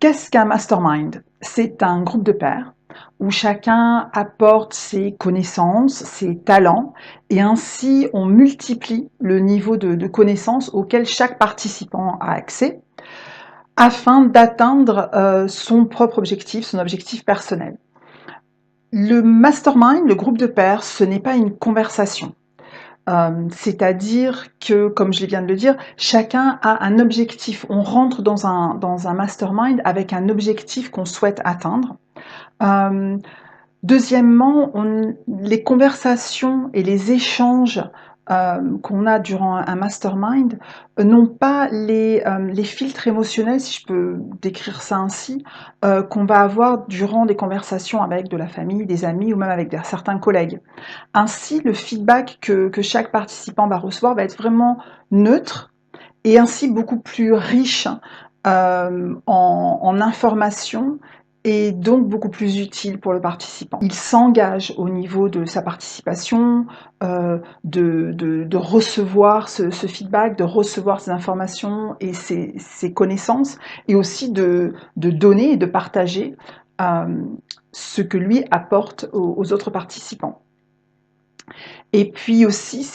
Qu'est-ce qu'un mastermind? C'est un groupe de pairs où chacun apporte ses connaissances, ses talents, et ainsi on multiplie le niveau de connaissances auquel chaque participant a accès afin d'atteindre son propre objectif, son objectif personnel. Le mastermind, le groupe de pairs, ce n'est pas une conversation. C'est-à-dire que, comme je viens de le dire, chacun a un objectif. On rentre dans un mastermind avec un objectif qu'on souhaite atteindre. Euh, Deuxièmement, les conversations et les échanges qu'on a durant un mastermind n'ont pas les filtres émotionnels, si je peux décrire ça ainsi, qu'on va avoir durant des conversations avec de la famille, des amis ou même avec certains collègues. Ainsi, le feedback que chaque participant va recevoir va être vraiment neutre et ainsi beaucoup plus riche en informations et donc beaucoup plus utile pour le participant. Il s'engage au niveau de sa participation, de recevoir ce feedback, de recevoir ces informations et ces connaissances, et aussi de donner et de partager ce que lui apporte aux autres participants. Et puis aussi,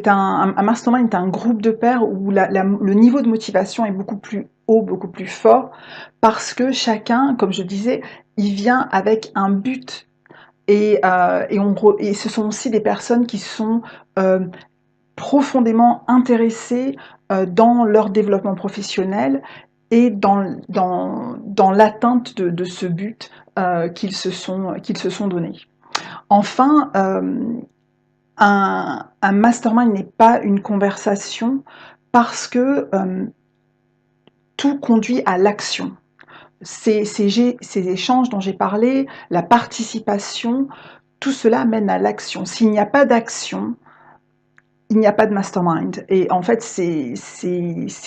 un mastermind est un groupe de pairs où le niveau de motivation est beaucoup plus haut, beaucoup plus fort, parce que chacun, comme je disais, il vient avec un but. Et ce sont aussi des personnes qui sont profondément intéressées dans leur développement professionnel et dans l'atteinte de ce but qu'ils se sont donnés. Enfin, un mastermind n'est pas une conversation parce que tout conduit à l'action. Ces échanges dont j'ai parlé, la participation, tout cela mène à l'action. S'il n'y a pas d'action, il n'y a pas de mastermind. Et en fait, c'est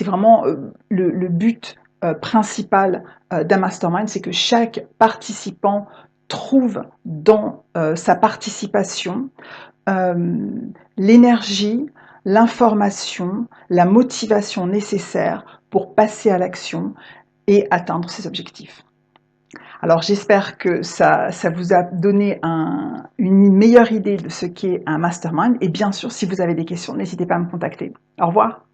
vraiment le but principal d'un mastermind, c'est que chaque participant trouve dans sa participation l'énergie, l'information, la motivation nécessaire pour passer à l'action et atteindre ses objectifs. Alors j'espère que ça vous a donné une meilleure idée de ce qu'est un mastermind, et bien sûr, si vous avez des questions, n'hésitez pas à me contacter. Au revoir.